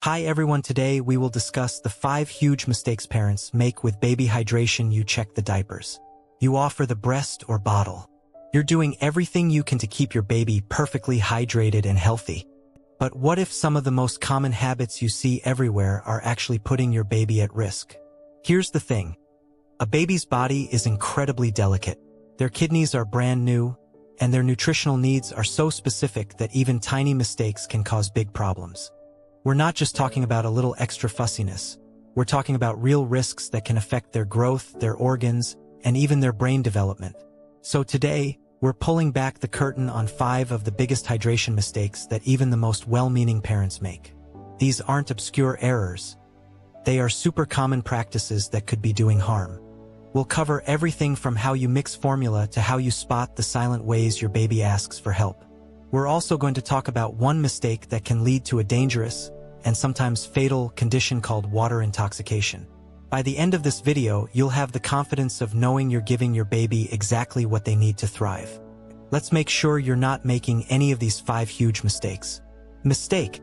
Hi everyone, today we will discuss the 5 huge mistakes parents make with baby hydration. You check the diapers. You offer the breast or bottle. You're doing everything you can to keep your baby perfectly hydrated and healthy. But what if some of the most common habits you see everywhere are actually putting your baby at risk? Here's the thing. A baby's body is incredibly delicate. Their kidneys are brand new, and their nutritional needs are so specific that even tiny mistakes can cause big problems. We're not just talking about a little extra fussiness. We're talking about real risks that can affect their growth, their organs, and even their brain development. So today, we're pulling back the curtain on 5 of the biggest hydration mistakes that even the most well-meaning parents make. These aren't obscure errors. They are super common practices that could be doing harm. We'll cover everything from how you mix formula to how you spot the silent ways your baby asks for help. We're also going to talk about one mistake that can lead to a dangerous and sometimes fatal condition called water intoxication. By the end of this video, you'll have the confidence of knowing you're giving your baby exactly what they need to thrive. Let's make sure you're not making any of these 5 huge mistakes. Mistake: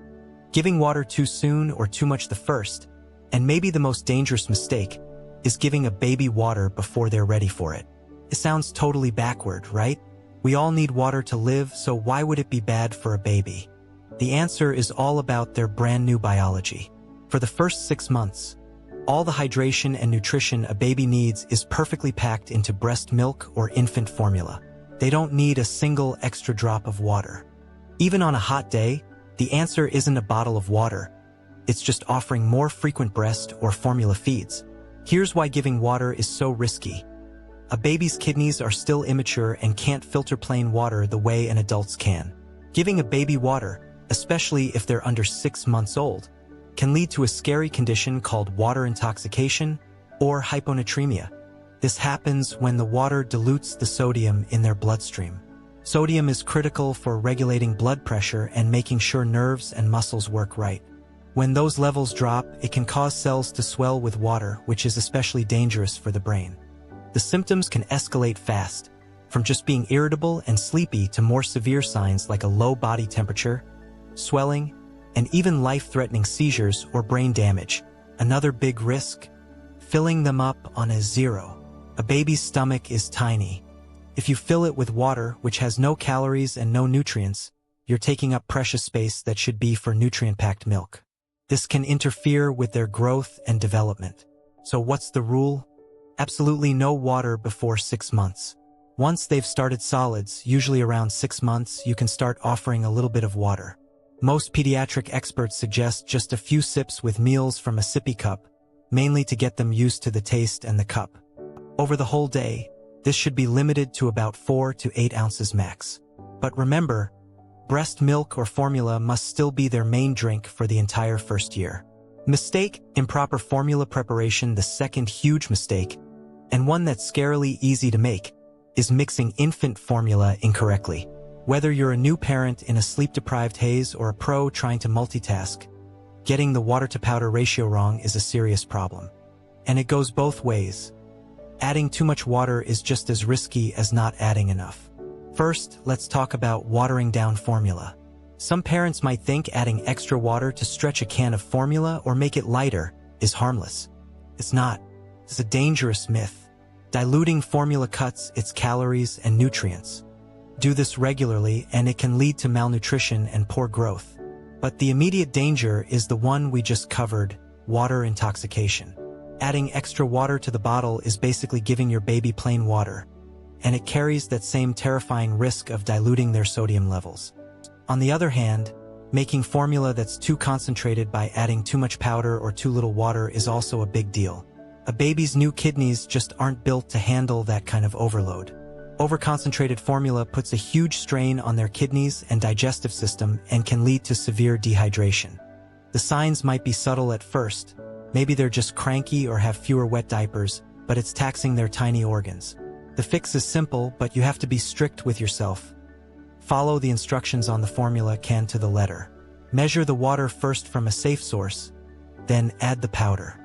giving water too soon or too much the first, and maybe the most dangerous mistake, is giving a baby water before they're ready for it. It sounds totally backward, right? We all need water to live, so why would it be bad for a baby? The answer is all about their brand new biology. For the first 6 months, all the hydration and nutrition a baby needs is perfectly packed into breast milk or infant formula. They don't need a single extra drop of water. Even on a hot day, the answer isn't a bottle of water. It's just offering more frequent breast or formula feeds. Here's why giving water is so risky. A baby's kidneys are still immature and can't filter plain water the way an adult's can. Giving a baby water, especially if they're under 6 months old, can lead to a scary condition called water intoxication or hyponatremia. This happens when the water dilutes the sodium in their bloodstream. Sodium is critical for regulating blood pressure and making sure nerves and muscles work right. When those levels drop, it can cause cells to swell with water, which is especially dangerous for the brain. The symptoms can escalate fast, from just being irritable and sleepy to more severe signs like a low body temperature, swelling, and even life-threatening seizures or brain damage. Another big risk: filling them up on a 0. A baby's stomach is tiny. If you fill it with water, which has no calories and no nutrients, you're taking up precious space that should be for nutrient-packed milk. This can interfere with their growth and development. So what's the rule? Absolutely no water before 6 months. Once they've started solids, usually around 6 months, you can start offering a little bit of water. Most pediatric experts suggest just a few sips with meals from a sippy cup, mainly to get them used to the taste and the cup. Over the whole day, this should be limited to about 4 to 8 ounces max. But remember, breast milk or formula must still be their main drink for the entire first year. Mistake: improper formula preparation. The second huge mistake, and one that's scarily easy to make, is mixing infant formula incorrectly. Whether you're a new parent in a sleep-deprived haze or a pro trying to multitask, getting the water-to-powder ratio wrong is a serious problem. And it goes both ways. Adding too much water is just as risky as not adding enough. First, let's talk about watering down formula. Some parents might think adding extra water to stretch a can of formula or make it lighter is harmless. It's not. It's a dangerous myth. Diluting formula cuts its calories and nutrients. Do this regularly and it can lead to malnutrition and poor growth. But the immediate danger is the one we just covered: water intoxication. Adding extra water to the bottle is basically giving your baby plain water, and it carries that same terrifying risk of diluting their sodium levels. On the other hand, making formula that's too concentrated by adding too much powder or too little water is also a big deal. A baby's new kidneys just aren't built to handle that kind of overload. Overconcentrated formula puts a huge strain on their kidneys and digestive system and can lead to severe dehydration. The signs might be subtle at first. Maybe they're just cranky or have fewer wet diapers, but it's taxing their tiny organs. The fix is simple, but you have to be strict with yourself. Follow the instructions on the formula can to the letter. Measure the water first from a safe source, then add the powder.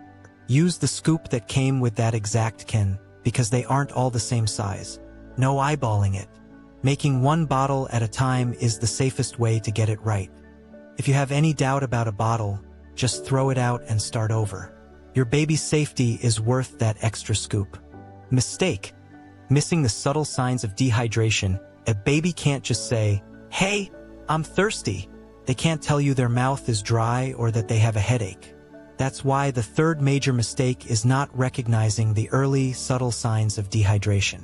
Use the scoop that came with that exact can, because they aren't all the same size. No eyeballing it. Making one bottle at a time is the safest way to get it right. If you have any doubt about a bottle, just throw it out and start over. Your baby's safety is worth that extra scoop. Mistake: missing the subtle signs of dehydration. A baby can't just say, "Hey, I'm thirsty." They can't tell you their mouth is dry or that they have a headache. That's why the third major mistake is not recognizing the early, subtle signs of dehydration.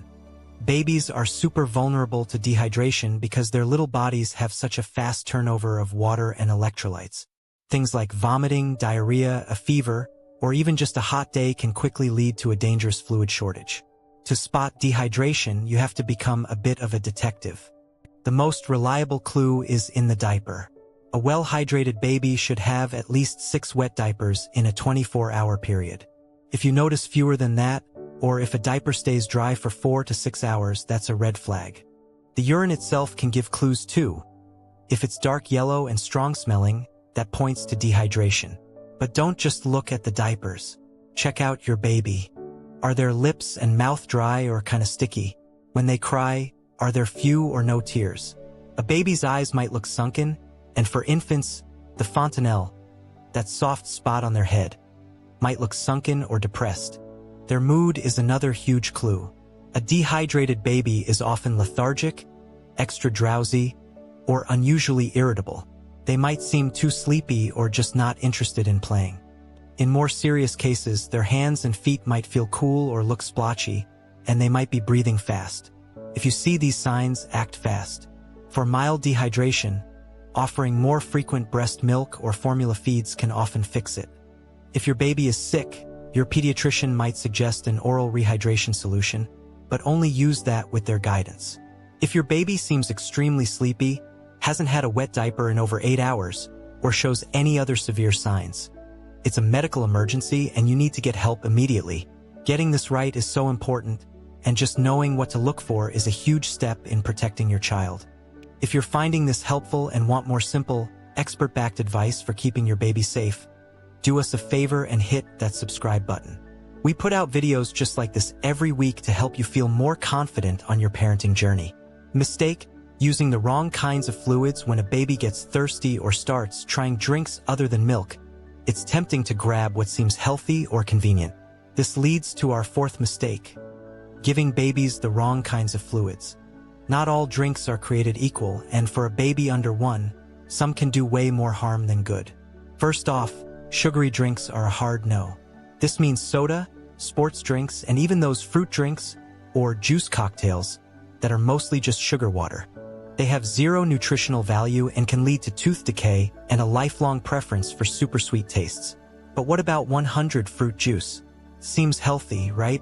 Babies are super vulnerable to dehydration because their little bodies have such a fast turnover of water and electrolytes. Things like vomiting, diarrhea, a fever, or even just a hot day can quickly lead to a dangerous fluid shortage. To spot dehydration, you have to become a bit of a detective. The most reliable clue is in the diaper. A well-hydrated baby should have at least 6 wet diapers in a 24-hour period. If you notice fewer than that, or if a diaper stays dry for 4 to 6 hours, that's a red flag. The urine itself can give clues too. If it's dark yellow and strong-smelling, that points to dehydration. But don't just look at the diapers. Check out your baby. Are their lips and mouth dry or kind of sticky? When they cry, are there few or no tears? A baby's eyes might look sunken, and for infants, the fontanelle, that soft spot on their head, might look sunken or depressed. Their mood is another huge clue. A dehydrated baby is often lethargic, extra drowsy, or unusually irritable. They might seem too sleepy or just not interested in playing. In more serious cases, their hands and feet might feel cool or look splotchy, and they might be breathing fast. If you see these signs, act fast. For mild dehydration, offering more frequent breast milk or formula feeds can often fix it. If your baby is sick, your pediatrician might suggest an oral rehydration solution, but only use that with their guidance. If your baby seems extremely sleepy, hasn't had a wet diaper in over 8 hours, or shows any other severe signs, it's a medical emergency and you need to get help immediately. Getting this right is so important, and just knowing what to look for is a huge step in protecting your child. If you're finding this helpful and want more simple, expert-backed advice for keeping your baby safe, do us a favor and hit that subscribe button. We put out videos just like this every week to help you feel more confident on your parenting journey. Mistake: using the wrong kinds of fluids. When a baby gets thirsty or starts trying drinks other than milk, it's tempting to grab what seems healthy or convenient. This leads to our fourth mistake: giving babies the wrong kinds of fluids. Not all drinks are created equal, and for a baby under 1, some can do way more harm than good. First off, sugary drinks are a hard no. This means soda, sports drinks, and even those fruit drinks or juice cocktails that are mostly just sugar water. They have zero nutritional value and can lead to tooth decay and a lifelong preference for super sweet tastes. But what about 100 fruit juice? Seems healthy, right?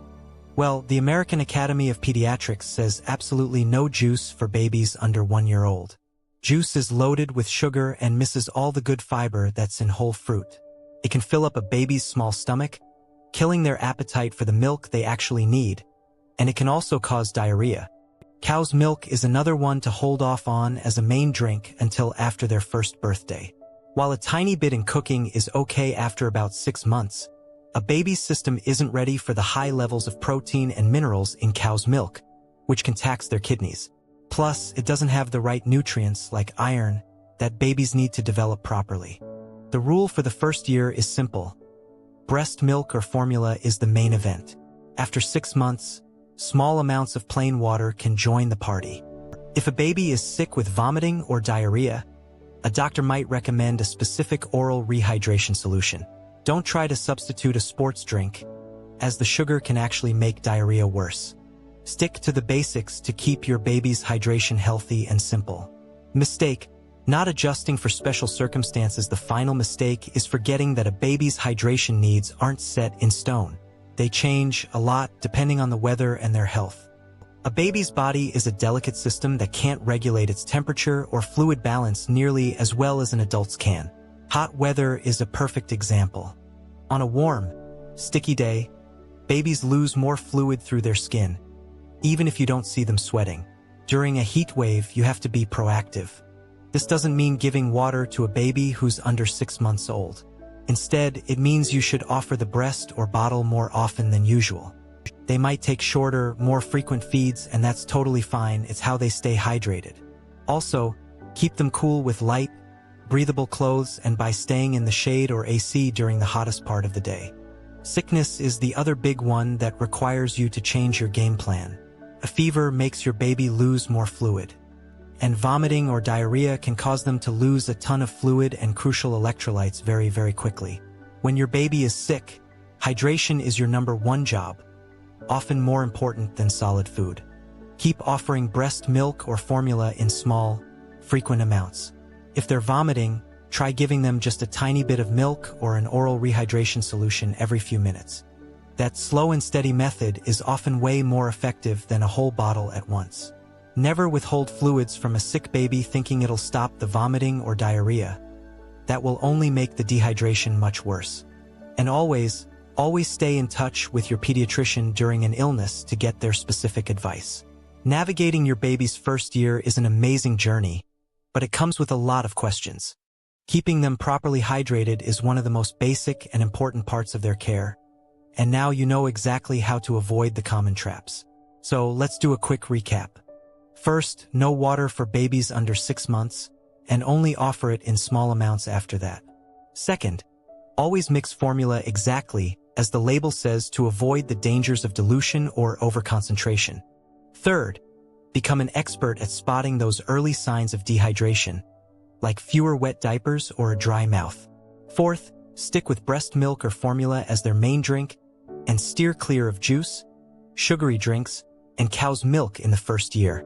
Well, the American Academy of Pediatrics says absolutely no juice for babies under 1 year old. Juice is loaded with sugar and misses all the good fiber that's in whole fruit. It can fill up a baby's small stomach, killing their appetite for the milk they actually need, and it can also cause diarrhea. Cow's milk is another one to hold off on as a main drink until after their first birthday. While a tiny bit in cooking is okay after about 6 months, a baby's system isn't ready for the high levels of protein and minerals in cow's milk, which can tax their kidneys. Plus, it doesn't have the right nutrients like iron that babies need to develop properly. The rule for the first year is simple. Breast milk or formula is the main event. After 6 months, small amounts of plain water can join the party. If a baby is sick with vomiting or diarrhea, a doctor might recommend a specific oral rehydration solution. Don't try to substitute a sports drink, as the sugar can actually make diarrhea worse. Stick to the basics to keep your baby's hydration healthy and simple. Mistake: not adjusting for special circumstances. The final mistake is forgetting that a baby's hydration needs aren't set in stone. They change a lot depending on the weather and their health. A baby's body is a delicate system that can't regulate its temperature or fluid balance nearly as well as an adult's can. Hot weather is a perfect example. On a warm, sticky day, babies lose more fluid through their skin, even if you don't see them sweating. During a heat wave, you have to be proactive. This doesn't mean giving water to a baby who's under 6 months old. Instead, it means you should offer the breast or bottle more often than usual. They might take shorter, more frequent feeds, and that's totally fine. It's how they stay hydrated. Also, keep them cool with light, breathable clothes, and by staying in the shade or AC during the hottest part of the day. Sickness is the other big one that requires you to change your game plan. A fever makes your baby lose more fluid. And vomiting or diarrhea can cause them to lose a ton of fluid and crucial electrolytes very, very quickly. When your baby is sick, hydration is your #1 job, often more important than solid food. Keep offering breast milk or formula in small, frequent amounts. If they're vomiting, try giving them just a tiny bit of milk or an oral rehydration solution every few minutes. That slow and steady method is often way more effective than a whole bottle at once. Never withhold fluids from a sick baby thinking it'll stop the vomiting or diarrhea. That will only make the dehydration much worse. And always stay in touch with your pediatrician during an illness to get their specific advice. Navigating your baby's first year is an amazing journey, but it comes with a lot of questions. Keeping them properly hydrated is one of the most basic and important parts of their care, and now you know exactly how to avoid the common traps. So let's do a quick recap. First, no water for babies under 6 months, and only offer it in small amounts after that. Second, always mix formula exactly as the label says to avoid the dangers of dilution or overconcentration. Third, become an expert at spotting those early signs of dehydration, like fewer wet diapers or a dry mouth. Fourth, stick with breast milk or formula as their main drink, and steer clear of juice, sugary drinks, and cow's milk in the first year.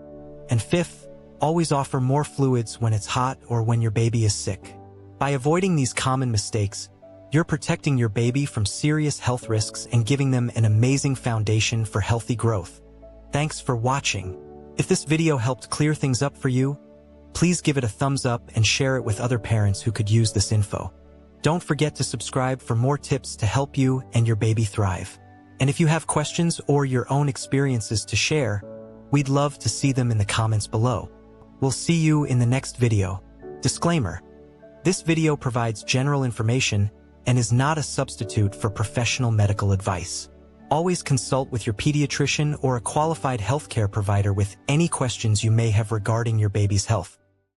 And fifth, always offer more fluids when it's hot or when your baby is sick. By avoiding these common mistakes, you're protecting your baby from serious health risks and giving them an amazing foundation for healthy growth. Thanks for watching. If this video helped clear things up for you, please give it a thumbs up and share it with other parents who could use this info. Don't forget to subscribe for more tips to help you and your baby thrive. And if you have questions or your own experiences to share, we'd love to see them in the comments below. We'll see you in the next video. Disclaimer: this video provides general information and is not a substitute for professional medical advice. Always consult with your pediatrician or a qualified healthcare provider with any questions you may have regarding your baby's health.